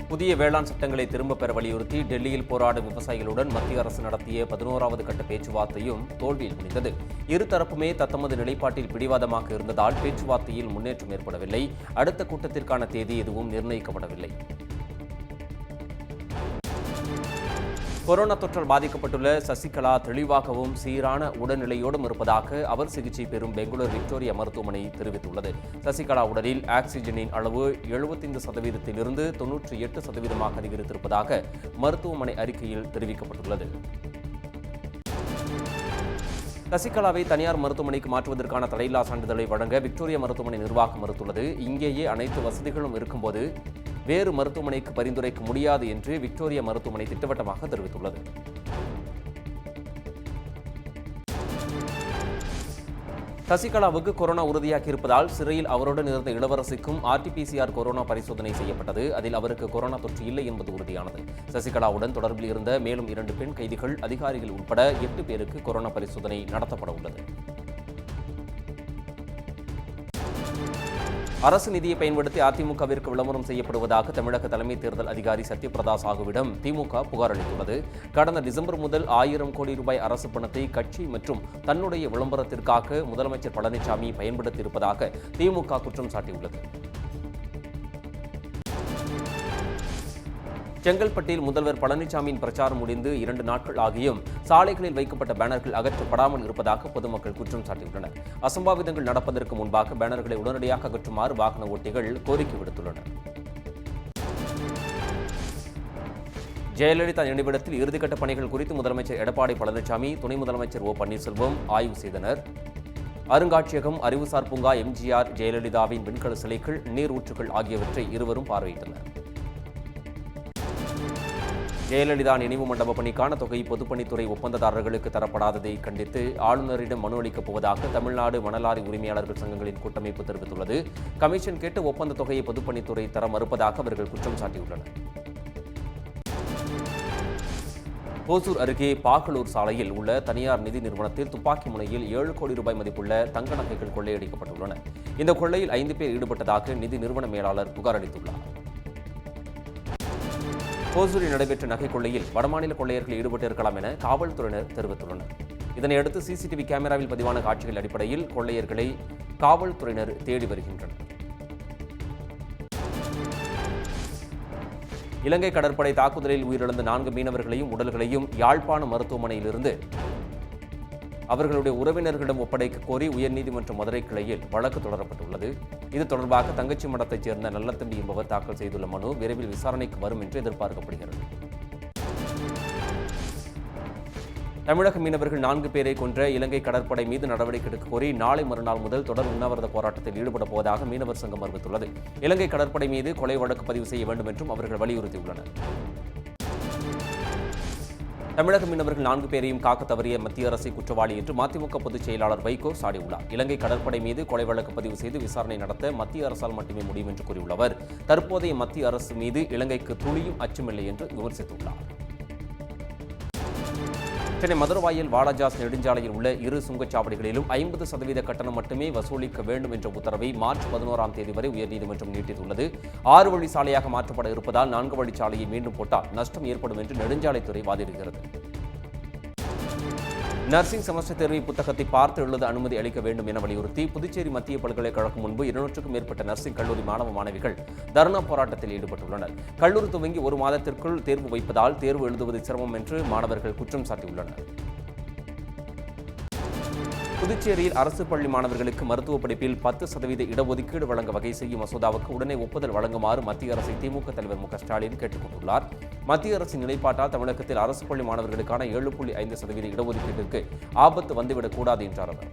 புதிய வேளாண் சட்டங்களை திரும்பப் பெற வலியுறுத்தி டெல்லியில் போராடும் விவசாயிகளுடன் மத்திய அரசு நடத்திய 11வது கட்ட பேச்சுவார்த்தையும் தோல்வியில் முடிந்தது. இருதரப்புமே தத்தமது நிலைப்பாட்டில் பிடிவாதமாக இருந்ததால் பேச்சுவார்த்தையில் முன்னேற்றம் ஏற்படவில்லை. அடுத்த கூட்டத்திற்கான தேதி எதுவும் நிர்ணயிக்கப்படவில்லை. கொரோனா தொற்றால் பாதிக்கப்பட்டுள்ள சசிகலா தெளிவாகவும் சீரான உடல்நிலையோடும் இருப்பதாக அவர் சிகிச்சை பெறும் பெங்களூரு விக்டோரியா மருத்துவமனை தெரிவித்துள்ளது. சசிகலா உடலில் ஆக்சிஜனின் அளவு 75%-இருந்து 98% அதிகரித்திருப்பதாக மருத்துவமனை அறிக்கையில் தெரிவிக்கப்பட்டுள்ளது. சசிகலாவை தனியார் மருத்துவமனைக்கு மாற்றுவதற்கான தடையில்லா சான்றிதழை வழங்க விக்டோரியா மருத்துவமனை நிர்வாகம் மறுத்துள்ளது. இங்கேயே அனைத்து வசதிகளும் இருக்கும்போது வேறு மருத்துவமனைக்கு பரிந்துரைக்க முடியாது என்று விக்டோரியா மருத்துவமனை திட்டவட்டமாக தெரிவித்துள்ளது. சசிகலாவுக்கு கொரோனா உறுதியாகி இருப்பதால் சிறையில் அவருடன் இருந்த இளவரசிக்கும் RT-PCR கொரோனா பரிசோதனை செய்யப்பட்டது. அதில் அவருக்கு கொரோனா தொற்று இல்லை என்பது உறுதியானது. சசிகலாவுடன் தொடர்பில் இருந்த மேலும் 2 பெண் கைதிகள், அதிகாரிகள் உட்பட 8 பேருக்கு கொரோனா பரிசோதனை நடத்தப்பட உள்ளது. அரசு நிதியை பயன்படுத்தி அதிமுகவிற்கு விளம்பரம் செய்யப்படுவதாக தமிழக தலைமை தேர்தல் அதிகாரி சத்யபிரதா சாகுவிடம் திமுக புகார் அளித்துள்ளது. கடந்த டிசம்பர் முதல் 1000 கோடி ரூபாய் அரசு பணத்தை கட்சி மற்றும் தன்னுடைய விளம்பரத்திற்காக முதலமைச்சர் பழனிசாமி பயன்படுத்தியிருப்பதாக திமுக குற்றம் சாட்டியுள்ளது. செங்கல்பட்டில் முதல்வர் பழனிசாமியின் பிரச்சாரம் முடிந்து 2 நாட்கள் ஆகியும் சாலைகளில் வைக்கப்பட்ட பேனர்கள் அகற்றப்படாமல் இருப்பதாக பொதுமக்கள் குற்றம் சாட்டியுள்ளனர். அசம்பாவிதங்கள் நடப்பதற்கு முன்பாக பேனர்களை உடனடியாக அகற்றுமாறு வாகன ஓட்டிகள் கோரிக்கை விடுத்துள்ளனர். ஜெயலலிதா நினைவிடத்தில் இறுதிக்கட்ட பணிகள் குறித்து முதலமைச்சர் எடப்பாடி பழனிசாமி, துணை முதலமைச்சர் ஓ.பன்னீர்செல்வம் ஆய்வு செய்தனர். அருங்காட்சியகம், அறிவுசார் பூங்கா, MGR ஜெயலலிதாவின் விண்கல சிலைகள், நீரூற்றுகள் ஆகியவற்றை இருவரும் பார்வையிட்டனர். ஜெயலலிதா நினைவு மண்டப பணிக்கான தொகை பொதுப்பணித்துறை ஒப்பந்ததாரர்களுக்கு தரப்படாததை கண்டித்து ஆளுநரிடம் மனு அளிக்கப் போவதாக தமிழ்நாடு மணலாரி உரிமையாளர்கள் சங்கங்களின் கூட்டமைப்பு தெரிவித்துள்ளது. கமிஷன் கேட்டு ஒப்பந்த தொகையை பொதுப்பணித்துறை தர மறுப்பதாக அவர்கள் குற்றம் சாட்டியுள்ளனர். ஓசூர் அருகே பாகலூர் சாலையில் உள்ள தனியார் நிதி நிறுவனத்தில் துப்பாக்கி முனையில் 7 கோடி ரூபாய் மதிப்புள்ள தங்க நகைகள் கொள்ளையடிக்கப்பட்டுள்ளன. இந்த கொள்ளையில் 5 பேர் ஈடுபட்டதாக நிதி நிறுவன மேலாளர் புகார் அளித்துள்ளார். ஓசூரில் நடைபெற்ற நகை கொள்ளையில் வடமாநில கொள்ளையர்கள் ஈடுபட்டிருக்கலாம் என காவல்துறையினர் தெரிவித்துள்ளனர். இதனையடுத்து CCTV கேமராவில் பதிவான காட்சிகள் அடிப்படையில் கொள்ளையர்களை காவல்துறையினர் தேடி வருகின்றனர். இலங்கை கடற்படை தாக்குதலில் உயிரிழந்த 4 மீனவர்களையும் உடல்களையும் யாழ்ப்பாண மருத்துவமனையிலிருந்து அவர்களுடைய உறவினர்களிடம் ஒப்படைக்க கோரி உயர்நீதிமன்ற மதுரை கிளையில் வழக்கு தொடரப்பட்டுள்ளது. இது தொடர்பாக தங்கச்சி மடத்தைச் சேர்ந்த நல்லத்தம்பி என்பவர் தாக்கல் செய்துள்ள மனு விரைவில் விசாரணைக்கு வரும் என்று எதிர்பார்க்கப்படுகிறது. தமிழக மீனவர்கள் 4 பேரை கொன்ற இலங்கை கடற்படை மீது நடவடிக்கை எடுக்க கோரி நாளை மறுநாள் முதல் தொடர் உண்ணாவிரத போராட்டத்தில் ஈடுபட போவதாக மீனவர் சங்கம் அறிவித்துள்ளது. இலங்கை கடற்படை மீது கொலை வழக்கு பதிவு செய்ய வேண்டும் என்றும் அவர்கள் வலியுறுத்தியுள்ளனர். தமிழக மீனவர்கள் 4 பேரையும் காக்க தவறிய மத்திய அரசை குற்றவாளி என்று மதிமுக பொதுச் செயலாளர் வைகோ சாடியுள்ளார். இலங்கை கடற்படை மீது கொலை வழக்கு பதிவு செய்து விசாரணை நடத்த மத்திய அரசால் மட்டுமே முடியும் என்று கூறியுள்ளவர் தற்போதைய மத்திய அரசு மீது இலங்கைக்கு துளியும் அச்சமில்லை என்று விமர்சித்துள்ளார். சென்னை மதுரவாயல் வாலாஜாஸ் நெடுஞ்சாலையில் உள்ள 2 சுங்கச்சாவடிகளிலும் 50% கட்டணம் மட்டுமே வசூலிக்க வேண்டும் என்ற உத்தரவை மார்ச் 11ஆம் தேதி வரை உயர்நீதிமன்றம் நீட்டித்துள்ளது. 6 வழி சாலையாக மாற்றப்பட இருப்பதால் 4 வழிச்சாலையை மீண்டும் போட்டால் நஷ்டம் ஏற்படும் என்று நெடுஞ்சாலைத்துறை வாதிடுகிறது. நர்சிங் செமஸ்டர் தேர்வை புத்தகத்தை பார்த்து எழுத அனுமதி அளிக்க வேண்டும் என வலியுறுத்தி புதுச்சேரி மத்திய பல்கலைக்கழகம் முன்பு 200க்கும் மேற்பட்ட நர்சிங் கல்லூரி மாணவ மாணவிகள் தர்ணா போராட்டத்தில் ஈடுபட்டுள்ளனர். கல்லூரி துவங்கி 1 மாதத்திற்குள் தேர்வு வைப்பதால் தேர்வு எழுதுவது சிரமம் என்று மாணவர்கள் குற்றம் சாட்டியுள்ளனர். புதுச்சேரியில் அரசு பள்ளி மாணவர்களுக்கு மருத்துவ படிப்பில் 10% இடஒதுக்கீடு வழங்க வகை செய்யும் மசோதாவுக்கு உடனே ஒப்புதல் வழங்குமாறு மத்திய அரசை திமுக தலைவர் மு.க.ஸ்டாலின் கேட்டுக் கொண்டுள்ளார். மத்திய அரசின் நிலைப்பாட்டால் தமிழகத்தில் அரசு பள்ளி மாணவர்களுக்கான 7.5% இடஒதுக்கீட்டிற்கு ஆபத்து வந்துவிடக்கூடாது என்றார் அவர்.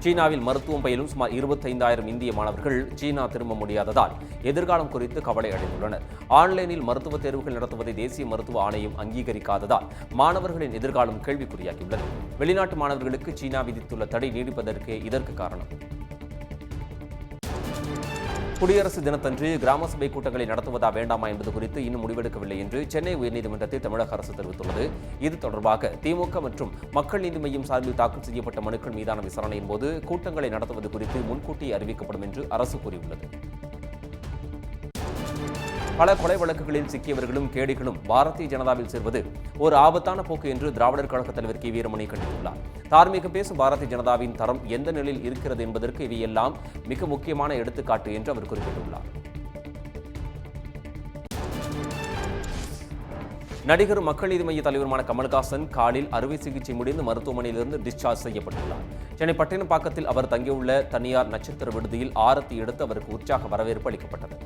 சீனாவில் மருத்துவம் பயிலும் சுமார் 25,000 இந்திய மாணவர்கள் சீனா திரும்ப முடியாததால் எதிர்காலம் குறித்து கவலை அடைந்துள்ளனர். ஆன்லைனில் மருத்துவ தேர்வுகள் நடத்துவதை தேசிய மருத்துவ ஆணையம் அங்கீகரிக்காததால் மாணவர்களின் எதிர்காலம் கேள்விக்குறியாகியுள்ளது. வெளிநாட்டு மாணவர்களுக்கு சீனா விதித்துள்ள தடை நீடிப்பதற்கு இதற்கு காரணம். குடியரசு தினத்தன்று கிராம சபை கூட்டங்களை நடத்துவதா வேண்டாமா என்பது குறித்து இன்னும் முடிவெடுக்கவில்லை என்று சென்னை உயர்நீதிமன்றத்தில் தமிழக அரசு தெரிவித்துள்ளது. இது தொடர்பாக திமுக மற்றும் மக்கள் நீதி மய்யம் சார்பில் தாக்கல் செய்யப்பட்ட மனுக்கள் மீதான விசாரணையின் போது கூட்டங்களை நடத்துவது குறித்து முன்கூட்டியே அறிவிக்கப்படும் என்று அரசு கூறியுள்ளது. பல கொலை வழக்குகளில் சிக்கியவர்களும் கேடிகளும் பாரதிய ஜனதாவில் சேர்வது ஒரு ஆபத்தான போக்கு என்று திராவிடர் கழக தலைவர் கி வீரமணி கண்டித்துள்ளார். தார்மீகம் பேசும் பாரதிய ஜனதாவின் தரம் எந்த நிலையில் இருக்கிறது என்பதற்கு இவையெல்லாம் மிக முக்கியமான எடுத்துக்காட்டு என்று அவர் குறிப்பிட்டுள்ளார். நடிகரும் மக்கள் நீதி மய்ய தலைவருமான கமல்ஹாசன் காலில் அறுவை சிகிச்சை முடிந்து மருத்துவமனையிலிருந்து டிஸ்சார்ஜ் செய்யப்பட்டுள்ளார். சென்னை பட்டினப்பாக்கத்தில் அவர் தங்கியுள்ள தனியார் நட்சத்திர விடுதியில் ஆரத்தி எடுத்து அவருக்கு உற்சாக வரவேற்பு அளிக்கப்பட்டது.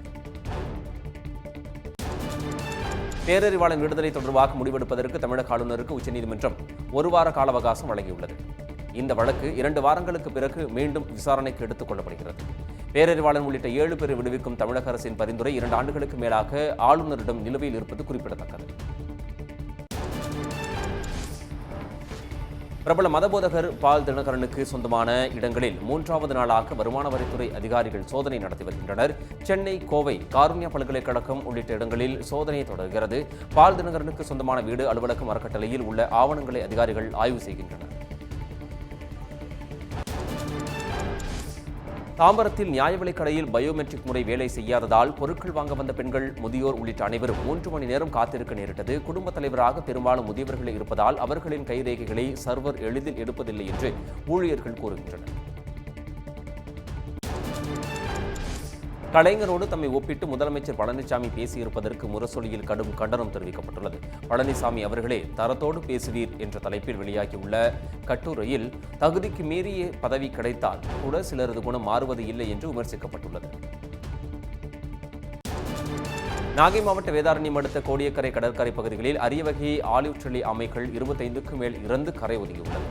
பேரறிவாளன் விடுதலை தொடர்பாக முடிவெடுப்பதற்கு தமிழக ஆளுநருக்கு உச்சநீதிமன்றம் ஒரு வார கால அவகாசம் வழங்கியுள்ளது. இந்த வழக்கு 2 வாரங்களுக்கு பிறகு மீண்டும் விசாரணைக்கு எடுத்துக் கொள்ளப்படுகிறது. பேரறிவாளன் உள்ளிட்ட 7 பேரை விடுவிக்கும் தமிழக அரசின் பரிந்துரை 2 ஆண்டுகளுக்கு மேலாக ஆளுநரிடம் நிலுவையில் இருப்பது குறிப்பிடத்தக்கது. பிரபல மதபோதகர் பால் தினகரனுக்கு சொந்தமான இடங்களில் 3வது நாளாக வருமான வரித்துறை அதிகாரிகள் சோதனை நடத்தி வருகின்றனர். சென்னை, கோவை, காருண்யா பல்கலைக்கழகம் உள்ளிட்ட இடங்களில் சோதனை தொடர்கிறது. பால் தினகரனுக்கு சொந்தமான வீடு, அலுவலகம், அறக்கட்டளையில் உள்ள ஆவணங்களை அதிகாரிகள் ஆய்வு செய்கின்றனர். தாம்பரத்தில் நியாய விலைக் கடையில் பயோமெட்ரிக் முறை வேலை செய்யாததால் பொருட்கள் வாங்க வந்த பெண்கள், முதியோர் உள்ளிட்ட அனைவரும் 3 மணி நேரம் காத்திருக்க நேரிட்டது. குடும்பத் தலைவராக பெரும்பாலும் முதியவர்களே இருப்பதால் அவர்களின் கைரேகைகளை சர்வர் எளிதில் எடுப்பதில்லை என்று ஊழியர்கள் கூறுகின்றனர். கலைஞரோடு தம்மை ஒப்பிட்டு முதலமைச்சர் பழனிசாமி பேசியிருப்பதற்கு முரசொலியில் கடும் கண்டனம் தெரிவிக்கப்பட்டுள்ளது. பழனிசாமி அவர்களே தரத்தோடு பேசுவீர் என்ற தலைப்பில் வெளியாகியுள்ள கட்டுரையில் தகுதிக்கு மீறிய பதவி கிடைத்தால் கூட சிலரது குணம் மாறுவது இல்லை என்று விமர்சிக்கப்பட்டுள்ளது. நாகை மாவட்ட வேதாரண்யம் அடுத்த கோடியக்கரை கடற்கரை பகுதிகளில் அரிய வகை ஆலிவ் ட்ரில்லி ஆமைகள் 25க்கும் மேல் இறந்து கரை ஒதுங்கியுள்ளது.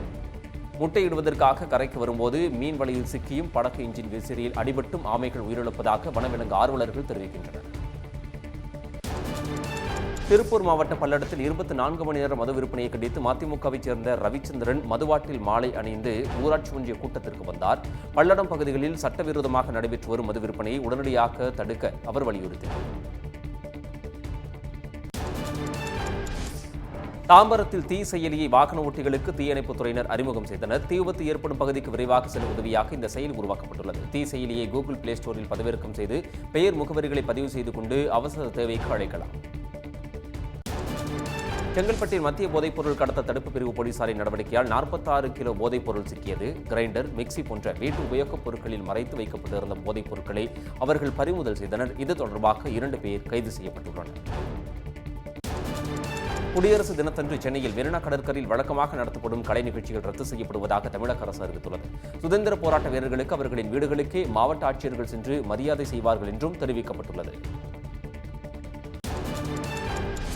முட்டையிடுவதற்காக கரைக்கு வரும்போது மீன் வலையில் சிக்கியும் படகு இன்ஜின் விசிறியில் அடிபட்டும் ஆமைகள் உயிரிழப்பதாக வனவிலங்கு ஆர்வலர்கள் தெரிவிக்கின்றனர். திருப்பூர் மாவட்டம் பல்லடத்தில் 24 மணி நேர மது விற்பனையை கண்டித்து மதிமுகவைச் சேர்ந்த ரவிச்சந்திரன் மதுவாட்டில் மாலை அணிந்து ஊராட்சி ஒன்றிய கூட்டத்திற்கு வந்தார். பல்லடம் பகுதிகளில் சட்டவிரோதமாக நடைபெற்று வரும் மது விற்பனையை உடனடியாக தடுக்க அவர் வலியுறுத்தினார். தாம்பரத்தில் தீ செயலியை வாகன ஓட்டிகளுக்கு தீயணைப்புத் துறையினர் அறிமுகம் செய்தனர். தீ விபத்து ஏற்படும் பகுதிக்கு விரைவாக செல்ல உதவியாக இந்த செயலி உருவாக்கப்பட்டுள்ளது. தீ செயலியை கூகுள் பிளே ஸ்டோரில் பதிவிறக்கம் செய்து பெயர், முகவரிகளை பதிவு செய்து கொண்டு அவசர தேவைக்கு அழைக்கலாம். செங்கல்பட்டில் மத்திய போதைப்பொருள் கடத்த தடுப்பு பிரிவு போலீசாரின் நடவடிக்கையால் 46 கிலோ போதைப்பொருள் சிக்கியது. கிரைண்டர், மிக்சி போன்ற வீட்டு உபயோகப் பொருட்களில் மறைத்து வைக்கப்பட்டிருந்த போதைப் பொருட்களை அவர்கள் பறிமுதல் செய்தனர். இது தொடர்பாக 2 பேர் கைது செய்யப்பட்டுள்ளனர். குடியரசு தினத்தன்று சென்னையில் மெரினா கடற்கரையில் வழக்கமாக நடத்தப்படும் கலை நிகழ்ச்சிகள் ரத்து செய்யப்படுவதாக தமிழக அரசு அறிவித்துள்ளது. சுதந்திர போராட்ட வீரர்களுக்கு அவர்களின் வீடுகளுக்கே மாவட்ட ஆட்சியர்கள் சென்று மரியாதை செய்வார்கள் என்றும் தெரிவிக்கப்பட்டுள்ளது.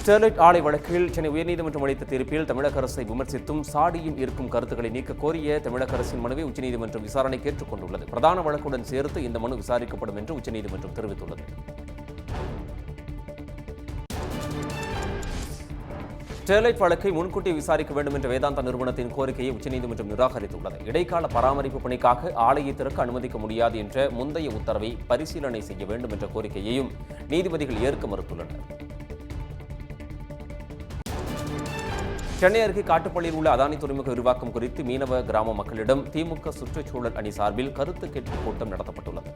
ஸ்டெர்லைட் ஆலை வழக்கில் சென்னை உயர்நீதிமன்றம் அளித்த தீர்ப்பில் தமிழக அரசை விமர்சித்தும் சாடியும் இருக்கும் கருத்துக்களை நீக்க கோரிய தமிழக அரசின் மனுவை உச்சநீதிமன்றம் விசாரணைக்கு ஏற்றுக்கொண்டுள்ளது. பிரதான வழக்குடன் சேர்த்து இந்த மனு விசாரிக்கப்படும் என்று உச்சநீதிமன்றம் தெரிவித்துள்ளது. ஸ்டெர்லைட் வழக்கை முன்கூட்டி விசாரிக்க வேண்டும் என்ற வேதாந்தா நிறுவனத்தின் கோரிக்கையை உச்சநீதிமன்றம் நிராகரித்துள்ளது. இடைக்கால பராமரிப்பு பணிக்காக ஆலையை திறக்க அனுமதிக்க முடியாது என்ற முந்தைய உத்தரவை பரிசீலனை செய்ய வேண்டும் என்ற கோரிக்கையையும் நீதிபதிகள் ஏற்க மறுத்துள்ளனர். சென்னை அருகே காட்டுப்பள்ளியில் உள்ள அதானி துறைமுக விரிவாக்கம் குறித்து மீனவ கிராம மக்களிடம் திமுக சுற்றுச்சூழல் அணி சார்பில் கருத்து கேட்பு கூட்டம் நடத்தப்பட்டுள்ளது.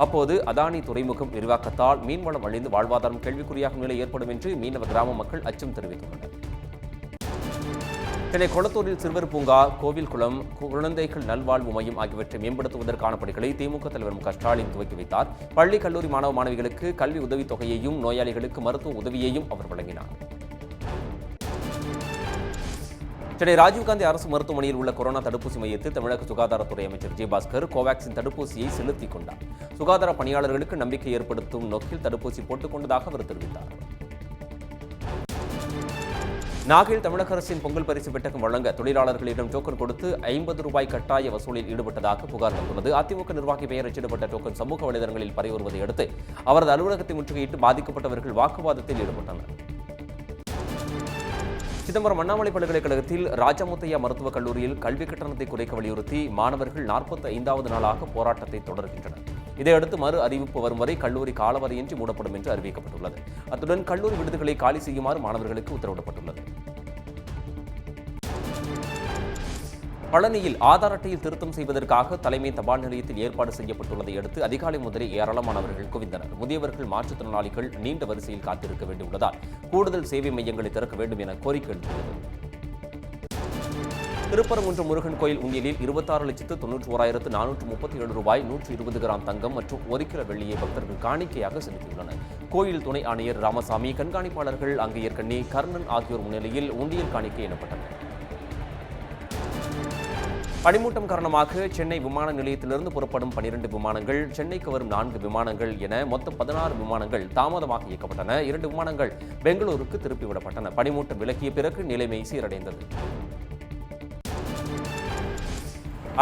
அப்போது அதானி துறைமுகம் விரிவாக்கத்தால் மீன்வளம் அழிந்து வாழ்வாதாரம் கேள்விக்குறியாகும் நிலை ஏற்படும் என்று மீனவ கிராம மக்கள் அச்சம் தெரிவித்துள்ளனர். சென்னை கொளத்தூரில் சிறுவர் பூங்கா, கோவில் குளம், குழந்தைகள் நல்வாழ்வு மையம் ஆகியவற்றை மேம்படுத்துவதற்கான பணிகளை திமுக தலைவர் மு க ஸ்டாலின் துவக்கி வைத்தார். பள்ளி, கல்லூரி மாணவ மாணவிகளுக்கு கல்வி உதவித் தொகையையும் நோயாளிகளுக்கு மருத்துவ உதவியையும் அவர் வழங்கினார். சென்னை ராஜீவ்காந்தி அரசு மருத்துவமனையில் உள்ள கொரோனா தடுப்பூசி மையத்தில் தமிழக சுகாதாரத்துறை அமைச்சர் விஜயபாஸ்கர் கோவாக்சின் தடுப்பூசியை செலுத்திக் கொண்டார். சுகாதார பணியாளர்களுக்கு நம்பிக்கை ஏற்படுத்தும் நோக்கில் தடுப்பூசி போட்டுக் கொண்டதாக அவர் தெரிவித்தார். நாகையில் தமிழக அரசின் பொங்கல் பரிசு பெட்டகம் வழங்க தொழிலாளர்களிடம் டோக்கன் கொடுத்து 50 ரூபாய் கட்டாய வசூலில் ஈடுபட்டதாக புகார் வந்துள்ளது. அதிமுக நிர்வாகி பெயர் அச்சிடப்பட்ட டோக்கன் சமூக வலைதளங்களில் பரவி வருவதை அடுத்து அவரது அலுவலகத்தை முற்றுகையிட்டு பாதிக்கப்பட்டவர்கள் வாக்குவாதத்தில் ஈடுபட்டனர். சிதம்பரம் அண்ணாமலை பல்கலைக்கழகத்தில் ராஜமுத்தையா மருத்துவக் கல்லூரியில் கல்வி கட்டணத்தை குறைக்க வலியுறுத்தி மாணவர்கள் 45வது நாளாக போராட்டத்தை தொடர்கின்றனர். இதையடுத்து மறு அறிவிப்பு வரும் வரை கல்லூரி காலவரையின்றி மூடப்படும் என்று அறிவிக்கப்பட்டுள்ளது. அத்துடன் கல்லூரி விடுதிகளை காலி செய்யுமாறு மாணவர்களுக்கு உத்தரவிடப்பட்டுள்ளது. பழனியில் ஆதார் அட்டையில் திருத்தம் செய்வதற்காக தலைமை தபால் நிலையத்தில் ஏற்பாடு செய்யப்பட்டுள்ளதை அடுத்து அதிகாலை முதலே ஏராளமானவர்கள் குவிந்தனர். முதியவர்கள், மாற்றுத்திறனாளிகள் நீண்ட வரிசையில் காத்திருக்க வேண்டியுள்ளதால் கூடுதல் சேவை மையங்களை திறக்க வேண்டும் என கோரிக்கை எழுந்துள்ளது. திருப்பரங்குன்றம் முருகன் கோயில் உண்டியலில் 26,91,437 ரூபாய், 120 கிராம் தங்கம் மற்றும் 1 கிலோ வெள்ளியை பக்தர்கள் காணிக்கையாக செலுத்தியுள்ளனர். கோயில் துணை ஆணையர் ராமசாமி, கண்காணிப்பாளர்கள் அங்கையர்கண்ணி, கர்ணன் ஆகியோர் முன்னிலையில் உண்டியல் காணிக்கை எண்ணப்பட்டன. பனிமூட்டம் காரணமாக சென்னை விமான நிலையத்திலிருந்து புறப்படும் 12 விமானங்கள், சென்னைக்கு வரும் 4 விமானங்கள் என மொத்தம் 16 விமானங்கள் தாமதமாக இயக்கப்பட்டன. 2 விமானங்கள் பெங்களூருக்கு திருப்பிவிடப்பட்டன. பனிமூட்டம் விலகிய பிறகு நிலைமை சீரடைந்தது.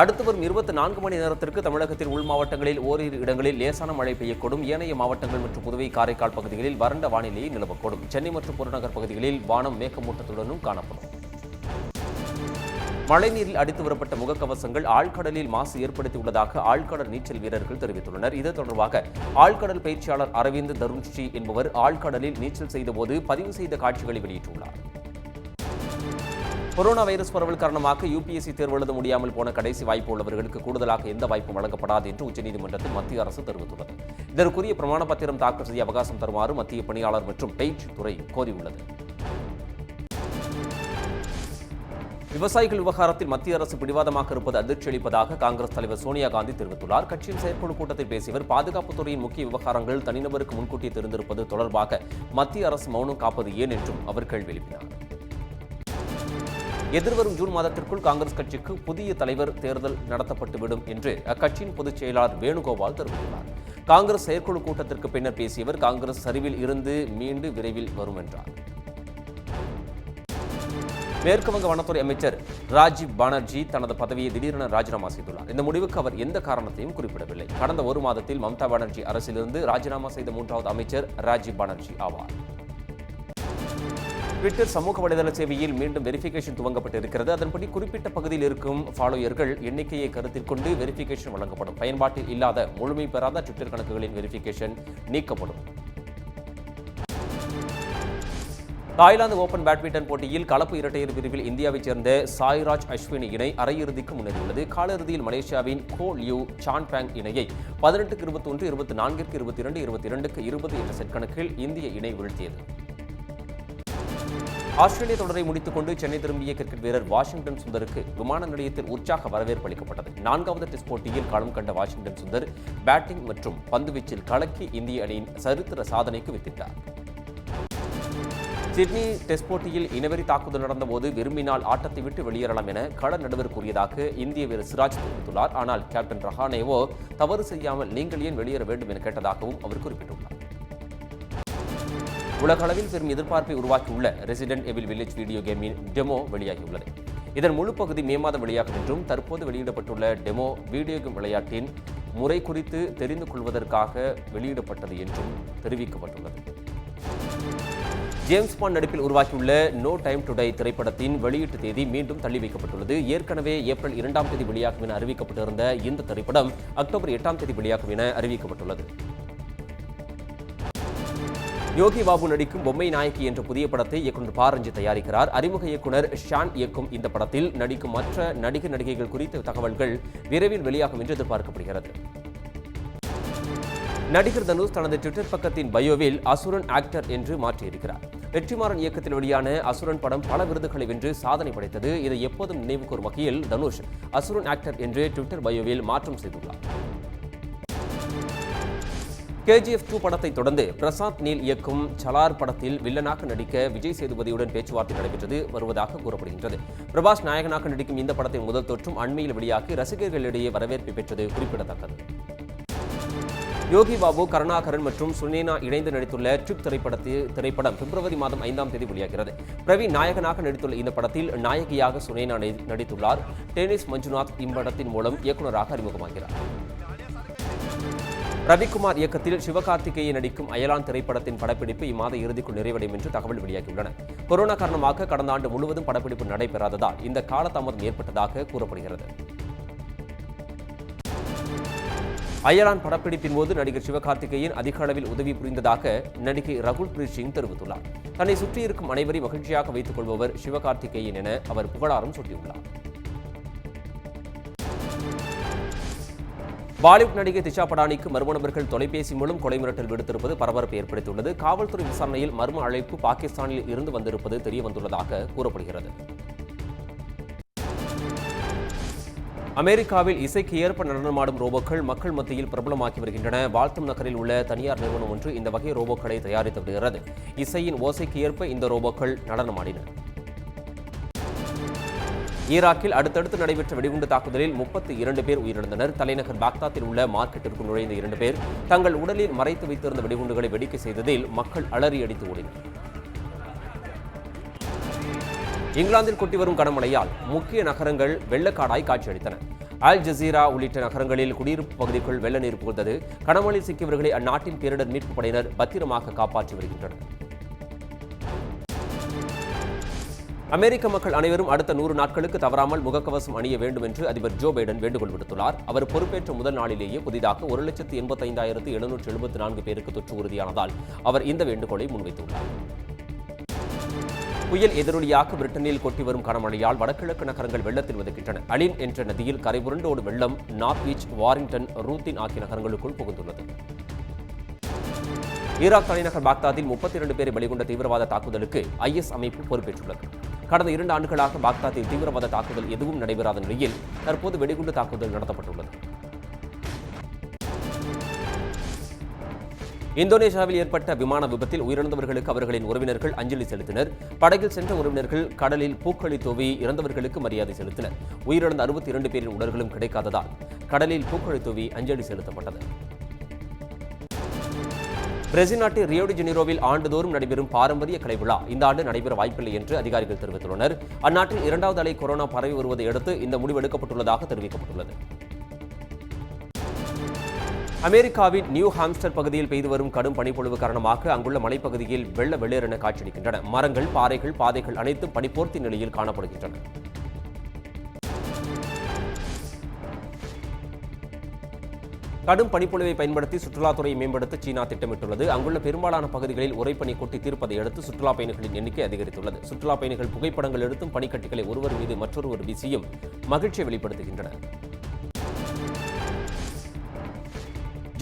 அடுத்து வரும் 24 மணி நேரத்திற்கு தமிழகத்தின் உள் மாவட்டங்களில் ஓரிரு இடங்களில் லேசான மழை பெய்யக்கூடும். ஏனைய மாவட்டங்கள் மற்றும் புதுவை, காரைக்கால் பகுதிகளில் வறண்ட வானிலையை நிலவக்கூடும். சென்னை மற்றும் புறநகர் பகுதிகளில் வானம் மேகமூட்டத்துடனும் காணப்படும். மழைநீரில் அடித்து வரப்பட்ட முகக்கவசங்கள் ஆழ்கடலில் மாசு ஏற்படுத்தியுள்ளதாக ஆழ்கடல் நீச்சல் வீரர்கள் தெரிவித்துள்ளனர். இது தொடர்பாக ஆழ்கடல் பயிற்சியாளர் அரவிந்த் தருண்ஸ்ரீ என்பவர் ஆழ்கடலில் நீச்சல் செய்தபோது பதிவு செய்த காட்சிகளை வெளியிட்டுள்ளார். கொரோனா வைரஸ் பரவல் காரணமாக யுபிஎஸ்சி தேர்வு எழுத முடியாமல் போன கடைசி வாய்ப்பு உள்ளவர்களுக்கு கூடுதலாக எந்த வாய்ப்பும் வழங்கப்படாது என்று உச்சநீதிமன்றத்தில் மத்திய அரசு தெரிவித்துள்ளது. இதற்குரிய பிரமாண பத்திரம் தாக்கல் செய்ய அவகாசம் தருமாறு மத்திய பணியாளர் மற்றும் பயிற்சித்துறை கோரியுள்ளது. விவசாயிகள் விவகாரத்தில் மத்திய அரசு பிடிவாதமாக இருப்பது அதிர்ச்சி அளிப்பதாக காங்கிரஸ் தலைவர் சோனியா காந்தி தெரிவித்துள்ளார். கட்சியின் செயற்குழு கூட்டத்தில் பேசியவர், பாதுகாப்புத்துறையின் முக்கிய விவகாரங்கள் தனிநபருக்கு முன்கூட்டியே தெரிந்திருப்பது தொடர்பாக மத்திய அரசு மௌனம் காப்பது ஏன் என்றும் அவர் கேள்வி எழுப்பினார். எதிர்வரும் ஜூன் மாதத்திற்குள் காங்கிரஸ் கட்சிக்கு புதிய தலைவர் தேர்தல் நடத்தப்பட்டுவிடும் என்று அக்கட்சியின் பொதுச் செயலாளர் வேணுகோபால் தெரிவித்துள்ளார். காங்கிரஸ் செயற்குழு கூட்டத்திற்கு பின்னர் பேசியவர், காங்கிரஸ் சரிவில் இருந்து மீண்டு விரைவில் வரும் என்றார். மேற்குவங்க வனத்துறை அமைச்சர் ராஜீவ் பானர்ஜி தனது பதவியை திடீரென ராஜினாமா செய்துள்ளார். இந்த முடிவுக்கு அவர் எந்த காரணத்தையும் குறிப்பிடவில்லை. கடந்த ஒரு மாதத்தில் மம்தா பானர்ஜி அரசிலிருந்து ராஜினாமா செய்த 3வது அமைச்சர் ராஜீவ் பானர்ஜி ஆவார். ட்விட்டர் சமூக வலைதள சேவையில் மீண்டும் வெரிஃபிகேஷன் துவங்கப்பட்டிருக்கிறது. அதன்படி குறிப்பிட்ட பகுதியில் இருக்கும் ஃபாலோயர்கள் எண்ணிக்கையை கருத்தில் கொண்டு வெரிஃபிகேஷன் வழங்கப்படும். பயன்பாட்டில் இல்லாத, முழுமை பெறாத ட்விட்டர் கணக்குகளின் வெரிஃபிகேஷன் நீக்கப்படும். தாய்லாந்து ஓபன் பேட்மிண்டன் போட்டியில் கலப்பு இரட்டையர் பிரிவில் இந்தியாவைச் சேர்ந்த சாய்ராஜ் அஸ்வினி இணை அரையிறுதிக்கு முன்னேறியுள்ளது. காலிறுதியில் மலேசியாவின் கோ லியூ சான்பேங் இணையை 18-21, 24-22, 22-20 என்ற செட் கணக்கில் இந்திய இணை வீழ்த்தியது. ஆஸ்திரேலிய தொடரை முடித்துக் கொண்டு சென்னை திரும்பிய கிரிக்கெட் வீரர் வாஷிங்டன் சுந்தருக்கு விமான நிலையத்தில் உற்சாக வரவேற்பு அளிக்கப்பட்டது. 4வது டெஸ்ட் போட்டியில் களம் கண்ட வாஷிங்டன் சுந்தர் பேட்டிங் மற்றும் பந்துவீச்சில் கலக்கி இந்திய அணியின் சரித்திர சாதனைக்கு வித்திட்டார். சிட்னி டெஸ்ட் போட்டியில் இனவெறி தாக்குதல் நடந்தபோது விரும்பினால் ஆட்டத்தை விட்டு வெளியேறலாம் என கள நடுவர் கூறியதாக இந்திய வீரர் சிராஜ் தெரிவித்துள்ளார். ஆனால் கேப்டன் ரஹானேவோ தவறு செய்யாமல் நீங்கள் ஏன் வெளியேற வேண்டும் என கேட்டதாகவும் அவர் குறிப்பிட்டுள்ளார். உலக அளவில் பெரும் எதிர்பார்ப்பை உருவாக்கியுள்ள ரெசிடென்ட் எவில் வில்லேஜ் வீடியோ கேமின் டெமோ வெளியாகியுள்ளது. இதன் முழு பகுதி மே மாதம் வெளியாகும் என்றும் தற்போது வெளியிடப்பட்டுள்ள டெமோ வீடியோ கேம் விளையாட்டின் முறை குறித்து தெரிந்து கொள்வதற்காக வெளியிடப்பட்டது என்றும் தெரிவிக்கப்பட்டுள்ளது. ஜேம்ஸ் பாண்ட் நடிப்பில் உருவாக்கியுள்ள நோ டைம் டு டை திரைப்படத்தின் வெளியீட்டு தேதி மீண்டும் தள்ளி வைக்கப்பட்டுள்ளது. ஏற்கனவே ஏப்ரல் 2ஆம் தேதி வெளியாகும் என அறிவிக்கப்பட்டிருந்த இந்த திரைப்படம் அக்டோபர் 8ஆம் தேதி வெளியாகும் என அறிவிக்கப்பட்டுள்ளது. யோகி பாபு நடிக்கும் பொம்மை நாயகி என்ற புதிய படத்தை இயக்குநர் பாரஞ்சித் தயாரிக்கிறார். அறிமுக இயக்குநர் ஷான் இயக்கும் இந்த படத்தில் நடிக்கும் மற்ற நடிகர் நடிகைகள் குறித்த தகவல்கள் விரைவில் வெளியாகும் என்று எதிர்பார்க்கப்படுகிறது. நடிகர் தனுஷ் தனது ட்விட்டர் பக்கத்தின் பயோவில் அசுரன் ஆக்டர் என்று மாற்றியிருக்கிறார். வெற்றிமாறன் இயக்கத்தில் வெளியான அசுரன் படம் பல விருதுகளை வென்று சாதனை படைத்தது. இதை எப்போதும் நினைவுகூரும் வகையில் தனுஷ் அசுரன் ஆக்டர் என்று ட்விட்டர் பயோவில் மாற்றம் செய்துள்ளார். KGF 2 படத்தை தொடர்ந்து பிரசாந்த் நீல் இயக்கும் சலார் படத்தில் வில்லனாக நடிக்க விஜய் சேதுபதியுடன் பேச்சுவார்த்தை நடைபெற்று வருவதாக கூறப்படுகின்றது. பிரபாஸ் நாயகனாக நடிக்கும் இந்த படத்தின் முதல் தோற்றும் அண்மையில் வெளியாகி ரசிகர்களிடையே வரவேற்பை பெற்றது குறிப்பிடத்தக்கது. யோகி பாபு, கருணாகரன் மற்றும் சுனேனா இணைந்து நடித்துள்ள ட்ரிப் திரைப்படம் பிப்ரவரி மாதம் 5ஆம் தேதி வெளியாகிறது. பிரவீன் நாயகனாக நடித்துள்ள இந்த படத்தில் நாயகியாக சுனேனா நடித்துள்ளார். டெனிஸ் மஞ்சுநாத் இப்படத்தின் மூலம் இயக்குநராக அறிமுகமாகிறார். ரவிக்குமார் இயக்கத்தில் சிவகார்த்திகேயன் நடிக்கும் அயலான் திரைப்படத்தின் படப்பிடிப்பு இம்மாத இறுதிக்குள் நிறைவடையும் என்று தகவல் வெளியாகியுள்ளன. கொரோனா காரணமாக கடந்த ஆண்டு முழுவதும் படப்பிடிப்பு நடைபெறாததால் இந்த காலதாமதம் ஏற்பட்டதாக கூறப்படுகிறது. அயலான் படப்பிடிப்பின் போது நடிகர் சிவகார்த்திகேயன் அதிக அளவில் உதவி புரிந்ததாக நடிகை ரகுல் பிரீத் சிங் தெரிவித்துள்ளார். தன்னை சுற்றியிருக்கும் அனைவரையும் மகிழ்ச்சியாக வைத்துக் கொள்பவர் சிவகார்த்திகேயன் என அவர் புகழாரம் சூட்டியுள்ளார். பாலிவுட் நடிகை திஷா படானிக்கு மர்ம நபர்கள் தொலைபேசி மூலம் கொலை மிரட்டல் விடுத்திருப்பது பரபரப்பை ஏற்படுத்தியுள்ளது. காவல்துறை விசாரணையில் மர்ம அழைப்பு பாகிஸ்தானில் இருந்து வந்திருப்பது தெரியவந்துள்ளதாக கூறப்படுகிறது. அமெரிக்காவில் இசைக்கு ஏற்ப நடனமாடும் ரோபோக்கள் மக்கள் மத்தியில் பிரபலமாக்கி வருகின்றன. பால்தம் நகரில் உள்ள தனியார் நிறுவனம் ஒன்று இந்த வகை ரோபோக்களை தயாரித்து வருகிறது. இசையின் ஓசைக்கு ஏற்ப இந்த ரோபோக்கள் நடனமாடின. ஈராக்கில் அடுத்தடுத்து நடைபெற்ற வெடிகுண்டு தாக்குதலில் 32 பேர் உயிரிழந்தனர். தலைநகர் பாக்தாத்தில் உள்ள மார்க்கெட்டிற்குள் நுழைந்த 2 பேர் தங்கள் உடலில் மறைத்து வைத்திருந்த வெடிகுண்டுகளை வெடிக்க செய்ததில் மக்கள் அலறி அடித்து ஓடினர். இங்கிலாந்தில் கொட்டி வரும் கனமழையால் முக்கிய நகரங்கள் வெள்ளக்காடாய் காட்சியளித்தன. அல் ஜசீரா உள்ளிட்ட நகரங்களில் குடியிருப்பு பகுதிக்குள் வெள்ள நீர் புகுந்தது. கனமழையில் சிக்கியவர்களை அந்நாட்டின் பேரிடர் மீட்புப் படையினர் பத்திரமாக காப்பாற்றி வருகின்றனர். அமெரிக்க மக்கள் அனைவரும் அடுத்த 100 நாட்களுக்கு தவறாமல் முகக்கவசம் அணிய வேண்டும் என்று அதிபர் ஜோ பைடன் வேண்டுகோள் விடுத்துள்ளார். அவர் பொறுப்பேற்ற முதல் நாளிலேயே புதிதாக 1,85,774 பேருக்கு தொற்று உறுதியானதால் அவர் இந்த வேண்டுகோளை முன்வைத்துள்ளார். புயல் எதிரொலியாக பிரிட்டனில் கொட்டி வரும் கனமழையால் வடகிழக்கு நகரங்கள் வெள்ளத்தில் வதக்கின்றன. அலின் என்ற நதியில் கரை புரண்டோடு வெள்ளம் நார்த்விச், வாரிங்டன், ரூத்தின் ஆகிய நகரங்களுக்குள் புகுந்துள்ளது. ஈராக் தலைநகர் பாக்தாதில் 32 பேரை பலிகொண்ட தீவிரவாத தாக்குதலுக்கு IS அமைப்பு பொறுப்பேற்றுள்ளது. கடந்த 2 ஆண்டுகளாக பாக்தாதில் தீவிரவாத தாக்குதல் எதுவும் நடைபெறாத நிலையில் தற்போது வெடிகுண்டு தாக்குதல் நடத்தப்பட்டுள்ளது. இந்தோனேஷியாவில் ஏற்பட்ட விமான விபத்தில் உயிரிழந்தவர்களுக்கு அவர்களின் உறவினர்கள் அஞ்சலி செலுத்தினர். படகில் சென்ற உறவினர்கள் கடலில் பூக்களை தூவி இறந்தவர்களுக்கு மரியாதை செலுத்தினர். உயிரிழந்த 62 பேரின் உடல்களும் கிடைக்காததால் கடலில் பூக்களை தூவி அஞ்சலி செலுத்தப்பட்டது. பிரேசில் நாட்டின் ரியோ டி ஜெனீரோவில் ஆண்டுதோறும் நடைபெறும் பாரம்பரிய கலை விழா இந்த ஆண்டு நடைபெற வாய்ப்பில்லை என்று அதிகாரிகள் தெரிவித்துள்ளனர். அந்நாட்டில் 2வது அலை கொரோனா பரவி வருவதை அடுத்து இந்த முடிவு எடுக்கப்பட்டுள்ளதாக தெரிவிக்கப்பட்டுள்ளது. அமெரிக்காவின் நியூ ஹாம்ஸ்டர் பகுதியில் பெய்து வரும் கடும் பனிப்பொழிவு காரணமாக அங்குள்ள மலைப்பகுதியில் வெள்ள வெளியேறென காட்சியளிக்கின்றன. மரங்கள், பாறைகள், பாதைகள் அனைத்தும் பனிப்போர்த்தி நிலையில் காணப்படுகின்றன. கடும் பனிப்பொழிவை பயன்படுத்தி சுற்றுலாத்துறையை மேம்படுத்த சீனா திட்டமிட்டுள்ளது. அங்குள்ள பெரும்பாலான பகுதிகளில் உறைபனி கொட்டி தீர்ப்பதை அடுத்து சுற்றுலா பயணிகளின் எண்ணிக்கை அதிகரித்துள்ளது. சுற்றுலா பயணிகள் புகைப்படங்கள் எடுத்தும் பனிக்கட்டிகளை ஒருவர் மீது மற்றொருவர் வீசியும் மகிழ்ச்சியை வெளிப்படுத்துகின்றனர்.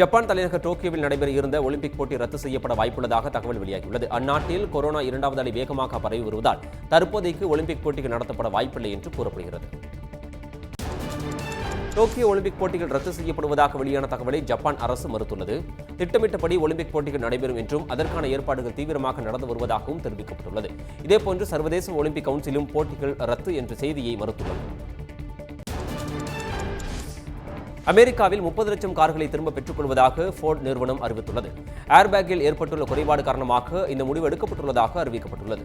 ஜப்பான் தலைநகர் டோக்கியோவில் நடைபெற இருந்த ஒலிம்பிக் போட்டி ரத்து செய்யப்பட வாய்ப்புள்ளதாக தகவல் வெளியாகியுள்ளது. அந்நாட்டில் கொரோனா 2வது அலை வேகமாக பரவி வருவதால் தற்போதைக்கு ஒலிம்பிக் போட்டிகள் நடத்தப்பட வாய்ப்பில்லை என்று கூறப்படுகிறது. டோக்கியோ ஒலிம்பிக் போட்டிகள் ரத்து செய்யப்படுவதாக வெளியான தகவலை ஜப்பான் அரசு மறுத்துள்ளது. திட்டமிட்டபடி ஒலிம்பிக் போட்டிகள் நடைபெறும் என்றும் அதற்கான ஏற்பாடுகள் தீவிரமாக நடந்து வருவதாகவும் தெரிவிக்கப்பட்டுள்ளது. இதேபோன்று சர்வதேச ஒலிம்பிக் கவுன்சிலும் போட்டிகள் ரத்து என்ற செய்தியை மறுத்துள்ளது. அமெரிக்காவில் 30 லட்சம் கார்களை திரும்ப பெற்றுக் கொள்வதாக ஃபோர்ட் நிறுவனம் அறிவித்துள்ளது. ஏர்பேக்கில் ஏற்பட்டுள்ள குறைபாடு காரணமாக இந்த முடிவு எடுக்கப்பட்டுள்ளதாக அறிவிக்கப்பட்டுள்ளது.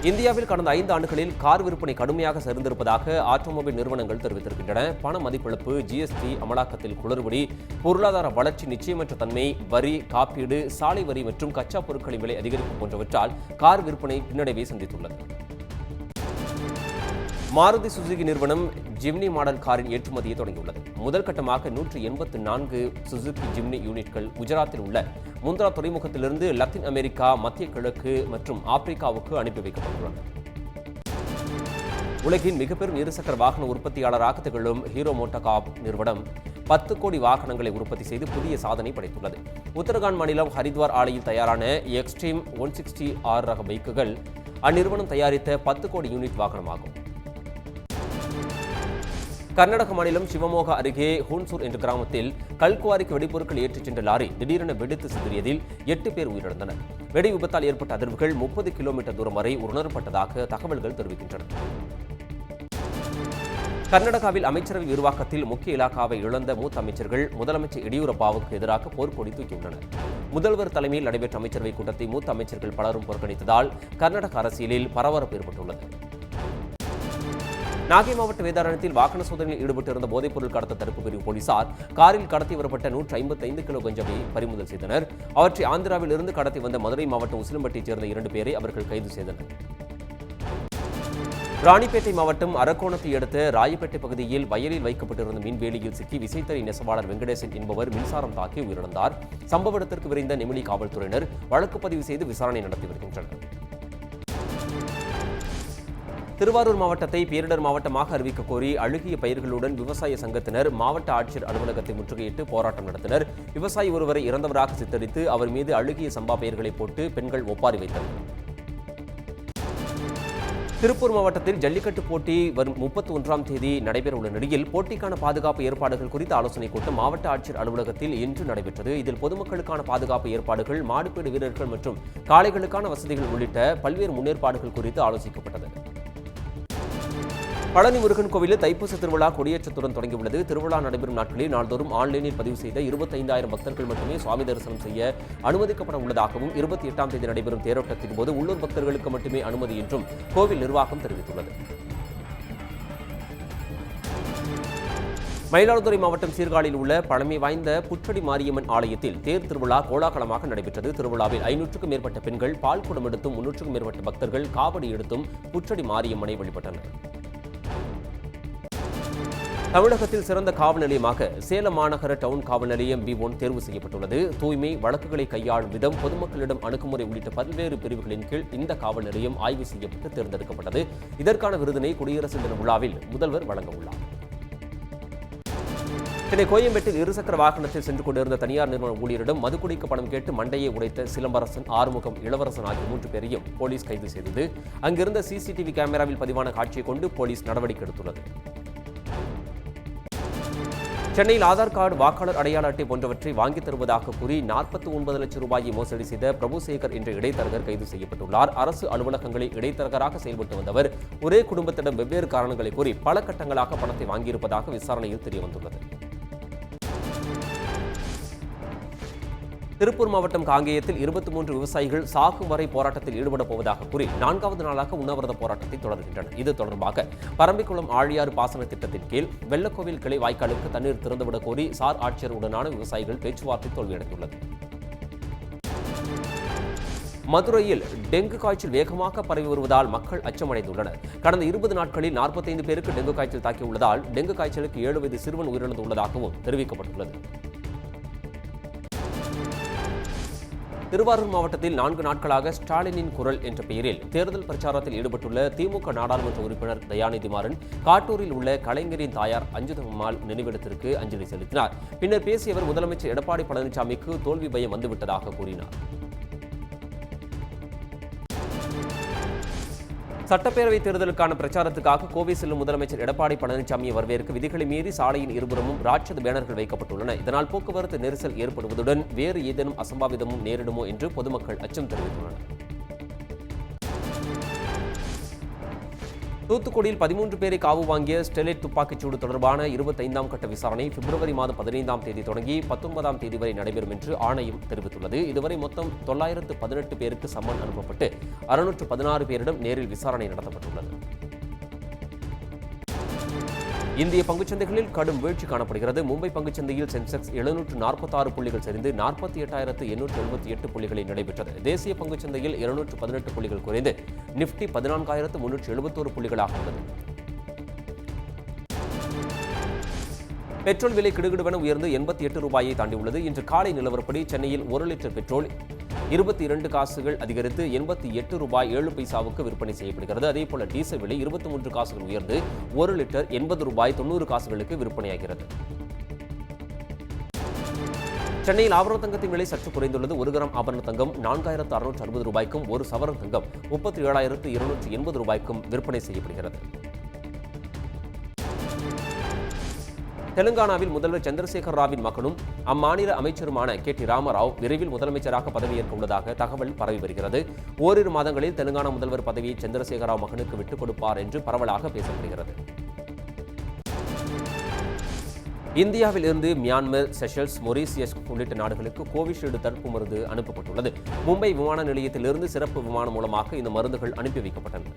இந்தியாவில் கடந்த 5 ஆண்டுகளில் கார் விற்பனை கடுமையாக சரிந்திருப்பதாக ஆட்டோமொபைல் நிறுவனங்கள் தெரிவித்திருக்கின்றன. பண மதிப்பிழப்பு, GST அமலாக்கத்தில் குளறுபடி, பொருளாதார வளர்ச்சி நிச்சயமற்ற தன்மை, வரி, காப்பீடு, சாலை வரி மற்றும் கச்சா பொருட்களின் விலை அதிகரிப்பு போன்றவற்றால் கார் விற்பனை பின்னடைவை சந்தித்துள்ளது. மாருதி சுசுகி நிறுவனம் ஜிம்னி மாடல் காரின் ஏற்றுமதியை தொடங்கியுள்ளது. முதல் கட்டமாக 184 சுசுகி ஜிம்னி யூனிட்கள் குஜராத்தில் உள்ள முந்த்ரா துறைமுகத்திலிருந்து லத்தீன் அமெரிக்கா, மத்திய கிழக்கு மற்றும் ஆப்பிரிக்காவுக்கு அனுப்பி வைக்கப்பட்டுள்ளன. உலகின் மிகப்பெரும் இருசக்கர வாகன உற்பத்தியாளராக திகழும் ஹீரோ மோட்டோகார்ப் நிறுவனம் 10 கோடி வாகனங்களை உற்பத்தி செய்து புதிய சாதனை படைத்துள்ளது. உத்தரகாண்ட் மாநிலம் ஹரித்வார் ஆலையில் தயாரான எக்ஸ்ட்ரீம் 160R ரக பைக்குகள் அந்நிறுவனம் தயாரித்த 10 கோடி யூனிட் வாகனமாகும். கர்நாடக மாநிலம் சிவமோகா அருகே ஹூன்சூர் என்ற கிராமத்தில் கல்குவாரிக்கு வெடிப்பொருட்கள் ஏற்றிச் சென்ற லாரி திடீரென வெடித்து சிதறியதில் 8 பேர் உயிரிழந்தனர். வெடி விபத்தால் ஏற்பட்ட அதிர்வுகள் 30 கிலோமீட்டர் தூரம் வரை உணரப்பட்டதாக தகவல்கள் தெரிவிக்கின்றன. கர்நாடகாவில் அமைச்சரவை விரிவாக்கத்தில் முக்கிய இலாக்காவை இழந்த மூத்த அமைச்சர்கள் முதலமைச்சர் எடியூரப்பாவுக்கு எதிராக போர்க்கொடி தூக்கியுள்ளனர். முதல்வர் தலைமையில் நடைபெற்ற அமைச்சரவை கூட்டத்தை மூத்த அமைச்சர்கள் பலரும் புறக்கணித்ததால் கர்நாடக அரசியலில் பரபரப்பு ஏற்பட்டுள்ளது. நாகை மாவட்ட வேதாரண்யத்தில் வாகன சோதனையில் ஈடுபட்டிருந்த போதைப்பொருள் கடத்த தடுப்பு பிரிவு போலீசார் காரில் கடத்தி வரப்பட்ட 155 கிலோ கஞ்சாவை பறிமுதல் செய்தனர். அவற்றை ஆந்திராவில் இருந்து கடத்தி வந்த மதுரை மாவட்டம் உசிலம்பட்டியைச் சேர்ந்த 2 பேரை அவர்கள் கைது செய்தனர். ராணிப்பேட்டை மாவட்டம் அரக்கோணத்தை அடுத்த ராயப்பேட்டை பகுதியில் வயலில் வைக்கப்பட்டிருந்த மின்வேலியில் சிக்கி விசைத்தறி நெசவாளர் வெங்கடேசன் என்பவர் மின்சாரம் தாக்கி உயிரிழந்தார். சம்பவ இடத்திற்கு விரைந்த நெமிலி காவல்துறையினர் வழக்கு பதிவு செய்து விசாரணை நடத்தி வருகின்றனர். திருவாரூர் மாவட்டத்தை பேரிடர் மாவட்டமாக அறிவிக்க கோரி அழுகிய பயிர்களுடன் விவசாய சங்கத்தினர் மாவட்ட ஆட்சியர் அலுவலகத்தை முற்றுகையிட்டு போராட்டம் நடத்தினர். விவசாயி ஒருவரை இறந்தவராக சித்தரித்து அவர் மீது அழுகிய சம்பா பயிர்களை போட்டு பெண்கள் ஒப்பாரி வைத்தனர். திருப்பூர் மாவட்டத்தில் ஜல்லிக்கட்டு போட்டி வரும் 31ஆம் தேதி நடைபெறவுள்ள நிலையில் போட்டிக்கான பாதுகாப்பு ஏற்பாடுகள் குறித்த ஆலோசனைக் கூட்டம் மாவட்ட ஆட்சியர் அலுவலகத்தில் இன்று நடைபெற்றது. இதில் பொதுமக்களுக்கான பாதுகாப்பு ஏற்பாடுகள், மாடுபீடு வீரர்கள் மற்றும் காளைகளுக்கான வசதிகள் உள்ளிட்ட பல்வேறு முன்னேற்பாடுகள் குறித்து ஆலோசிக்கப்பட்டது. பழனி முருகன் கோவிலில் தைப்பூச திருவிழா கொடியேற்றத்துடன் தொடங்கியுள்ளது. திருவிழா நடைபெறும் நாட்களில் நாள்தோறும் ஆன்லைனில் பதிவு செய்த 25,000 பக்தர்கள் மட்டுமே சுவாமி தரிசனம் செய்ய அனுமதிக்கப்பட உள்ளதாகவும் 28ஆம் தேதி நடைபெறும் தேரோட்டத்தின் போது உள்ளூர் பக்தர்களுக்கு மட்டுமே அனுமதி என்றும் கோவில் நிர்வாகம் தெரிவித்துள்ளது. மயிலாடுதுறை மாவட்டம் சீர்காழியில் உள்ள பழமை வாய்ந்த புற்றடி மாரியம்மன் ஆலயத்தில் தேர் திருவிழா கோலாகலமாக நடைபெற்றது. திருவிழாவில் 500க்கும் மேற்பட்ட பெண்கள் பால் குடம் எடுத்தும் 300க்கும் மேற்பட்ட பக்தர்கள் காவடி எடுத்தும் புற்றடி மாரியம்மனை வழிபட்டனர். தமிழகத்தில் சிறந்த காவல் நிலையமாக சேலம் மாநகர டவுன் காவல் நிலையம் B1 தேர்வு செய்யப்பட்டுள்ளது. தூய்மை, வழக்குகளை கையாளும் விதம், பொதுமக்களிடம் அணுகுமுறை உள்ளிட்ட பல்வேறு பிரிவுகளின் கீழ் இந்த காவல் நிலையம் ஆய்வு செய்யப்பட்டு தேர்ந்தெடுக்கப்பட்டது. இதற்கான விருதினை குடியரசு தின விழாவில் முதல்வர் வழங்க உள்ளார். சென்னை கோயம்பேட்டில் இருசக்கர வாகனத்தில் சென்று கொண்டிருந்த தனியார் நிறுவன ஊழியரிடம் மது குடிக்க பணம் கேட்டு மண்டையை உடைத்த சிலம்பரசன், ஆறுமுகம், இளவரசன் ஆகிய 3 பேரையும் போலீஸ் கைது செய்தது. அங்கிருந்த CCTV கேமராவில் பதிவான காட்சியை கொண்டு போலீஸ் நடவடிக்கை எடுத்துள்ளது. சென்னையில் ஆதார் கார்டு, வாக்காளர் அடையாள அட்டை போன்றவற்றை வாங்கித் தருவதாக கூறி 49 லட்சம் ரூபாயை மோசடி செய்த பிரபுசேகர் என்ற இடைத்தரகர் கைது செய்யப்பட்டுள்ளார். அரசு அலுவலகங்களில் இடைத்தரகராக செயல்பட்டு வந்தவர் ஒரே குடும்பத்திடம் வெவ்வேறு காரணங்களை கூறி பல கட்டங்களாக பணத்தை வாங்கியிருப்பதாக விசாரணையில் தெரியவந்துள்ளது. திருப்பூர் மாவட்டம் காங்கேயத்தில் 23 விவசாயிகள் சாகும் வரை போராட்டத்தில் ஈடுபடப் போவதாக கூறி 4வது நாளாக உண்ணாவிரத போராட்டத்தை தொடர்கின்றனர். இது தொடர்பாக பரம்பிக்குளம் ஆழியாறு பாசன திட்டத்தின் கீழ் வெள்ளக்கோவில் கிளை வாய்க்காலுக்கு தண்ணீர் திறந்துவிடக் கோரி சார் ஆட்சியருடனான விவசாயிகள் பேச்சுவார்த்தை தோல்வியடைந்துள்ளது. மதுரையில் டெங்கு காய்ச்சல் வேகமாக பரவி வருவதால் மக்கள் அச்சமடைந்துள்ளனர். கடந்த 20 நாட்களில் 45 பேருக்கு டெங்கு காய்ச்சல் தாக்கியுள்ளதால் டெங்கு காய்ச்சலுக்கு 7 வயது சிறுவன் உயிரிழந்துள்ளதாகவும் தெரிவிக்கப்பட்டுள்ளது. திருவாரூர் மாவட்டத்தில் 4 நாட்களாக ஸ்டாலினின் குரல் என்ற பெயரில் தேர்தல் பிரச்சாரத்தில் ஈடுபட்டுள்ள திமுக நாடாளுமன்ற உறுப்பினர் தயாநிதி மாறன் காட்டூரில் உள்ள கலைஞரின் தாயார் அஞ்சுதம்மாள் நினைவிடத்திற்கு அஞ்சலி செலுத்தினார். பின்னர் பேசியவர் முதலமைச்சர் எடப்பாடி பழனிசாமிக்கு தோல்வி பயம் வந்துவிட்டதாக கூறினார். சட்டப்பேரவைத் தேர்தலுக்கான பிரச்சாரத்துக்காக கோவை செல்லும் முதலமைச்சர் எடப்பாடி பழனிசாமியை வரவேற்க விதிகளை மீறி சாலையின் இருபுறமும் ராட்சத பேனர்கள் வைக்கப்பட்டுள்ளன. இதனால் போக்குவரத்து நெரிசல் ஏற்படுவதுடன் வேறு ஏதேனும் அசம்பாவிதமும் நேரிடுமோ என்று பொதுமக்கள் அச்சம் தெரிவித்துள்ளனர். தூத்துக்குடியில் 13 பேரை காவு வாங்கிய ஸ்டெர்லைட் துப்பாக்கிச்சூடு தொடர்பான 25ஆம் கட்ட விசாரணை பிப்ரவரி மாதம் 15ஆம் தேதி தொடங்கி 19ஆம் தேதி வரை நடைபெறும் என்று ஆணையம் தெரிவித்துள்ளது. இதுவரை மொத்தம் 918 பேருக்கு சம்மன் அனுப்பப்பட்டு 616 பேரிடம் நேரில் விசாரணை நடத்தப்பட்டுள்ளது. இந்திய பங்குச்சந்தைகளில் கடும் வீழ்ச்சி காணப்படுகிறது. மும்பை பங்குச்சந்தையில் சென்செக்ஸ் 746 புள்ளிகள் சரிந்து 48,878 புள்ளிகளில் நடைபெற்றது. தேசிய பங்குச்சந்தையில் 218 புள்ளிகள் குறைந்து நிப்டி 14,371 புள்ளிகளாக உள்ளது. பெட்ரோல் விலை கிடுகிடுவென உயர்ந்து 88 ரூபாயை தாண்டியுள்ளது. இன்று காலை நிலவரப்படி சென்னையில் 1 லிட்டர் பெட்ரோல் 22 காசுகள் அதிகரித்து 88 ரூபாய் 7 பைசாவுக்கு விற்பனை செய்யப்படுகிறது. அதேபோல டீசல் விலை 23 காசுகள் உயர்ந்து 1 லிட்டர் 80 ரூபாய் 90 காசுகளுக்கு விற்பனையாகிறது. சென்னையில் ஆபரண தங்கத்தின் விலை சற்று குறைந்துள்ளது. 1 கிராம் ஆபரண தங்கம் 4,660 ரூபாய்க்கும் 1 சவரன் தங்கம் 37,280 ரூபாய்க்கும் விற்பனை செய்யப்படுகிறது. தெலுங்கானாவில் முதல்வர் சந்திரசேகர ராவின் மகனும் அம்மாநில அமைச்சருமான KT ராமராவ் விரைவில் முதலமைச்சராக பதவியேற்க உள்ளதாக தகவல் பரவி வருகிறது. ஓரிரு மாதங்களில் தெலுங்கானா முதல்வர் பதவியை சந்திரசேகர ராவ் மகனுக்கு விட்டுக் கொடுப்பார் என்று பரவலாக பேசப்படுகிறது. இந்தியாவில் இருந்து மியான்மர், செஷல்ஸ், மொரீசியஸ் உள்ளிட்ட நாடுகளுக்கு கோவிஷீல்டு தடுப்பு மருந்து அனுப்பப்பட்டுள்ளது. மும்பை விமான நிலையத்திலிருந்து சிறப்பு விமானம் மூலமாக இந்த மருந்துகள் அனுப்பி வைக்கப்பட்டன.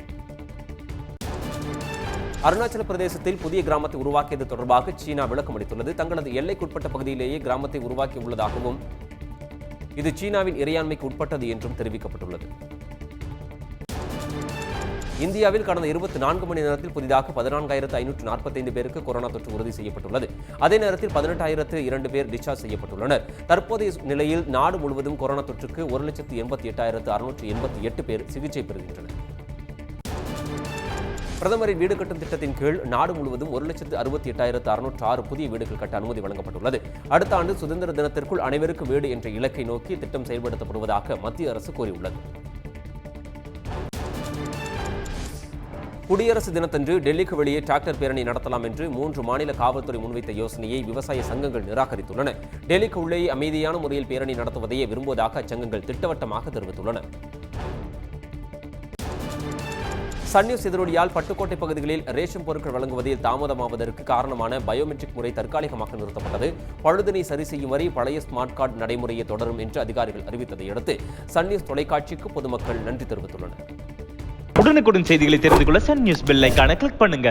அருணாச்சல பிரதேசத்தில் புதிய கிராமத்தை உருவாக்கியது தொடர்பாக சீனா விளக்கம் அளித்துள்ளது. தங்களது எல்லைக்குட்பட்ட பகுதியிலேயே கிராமத்தை உருவாக்கியுள்ளதாகவும் இது சீனாவின் இறையாண்மைக்கு உட்பட்டது என்றும் தெரிவிக்கப்பட்டுள்ளது. இந்தியாவில் கடந்த 24 மணி நேரத்தில் புதிதாக 14,545 பேருக்கு கொரோனா தொற்று உறுதி செய்யப்பட்டுள்ளது. அதே நேரத்தில் 18,002 பேர் டிஸ்சார்ஜ் செய்யப்பட்டுள்ளனர். தற்போதைய நிலையில் நாடு முழுவதும் கொரோனா தொற்றுக்கு 1,88,688 பேர் சிகிச்சை பெறுகின்றனர். பிரதமரின் வீடு கட்டும் திட்டத்தின் கீழ் நாடு முழுவதும் 1,68,606 புதிய வீடுகள் கட்ட அனுமதி வழங்கப்பட்டுள்ளது. அடுத்த ஆண்டு சுதந்திர தினத்திற்குள் அனைவருக்கும் வீடு என்ற இலக்கை நோக்கி திட்டம் செயல்படுத்தப்படுவதாக மத்திய அரசு கூறியுள்ளது. குடியரசு தினத்தன்று டெல்லிக்கு வெளியே டிராக்டர் பேரணி நடத்தலாம் என்று 3 மாநில காவல்துறை முன்வைத்த யோசனையை விவசாய சங்கங்கள் நிராகரித்துள்ளன. டெல்லிக்கு உள்ளே அமைதியான முறையில் பேரணி நடத்துவதையே விரும்புவதாக அச்சங்கங்கள் திட்டவட்டமாக தெரிவித்துள்ளன. சன் நியூஸ் எதிரொலியால் பட்டுக்கோட்டை பகுதிகளில் ரேஷன் பொருட்கள் வழங்குவதில் தாமதமாவதற்கு காரணமான பயோமெட்ரிக் முறை தற்காலிகமாக நிறுத்தப்பட்டது. பழுதினை சரி செய்யும் வரை பழைய ஸ்மார்ட் கார்டு நடைமுறையை தொடரும் என்று அதிகாரிகள் அறிவித்ததை அடுத்து சன் நியூஸ் தொலைக்காட்சிக்கு பொதுமக்கள் நன்றி தெரிவித்துள்ளனர். உடனுக்குடன் செய்திகளை தெரிந்து கொள்ள சன் நியூஸ் பெல் ஐகானை கிளிக் பண்ணுங்க.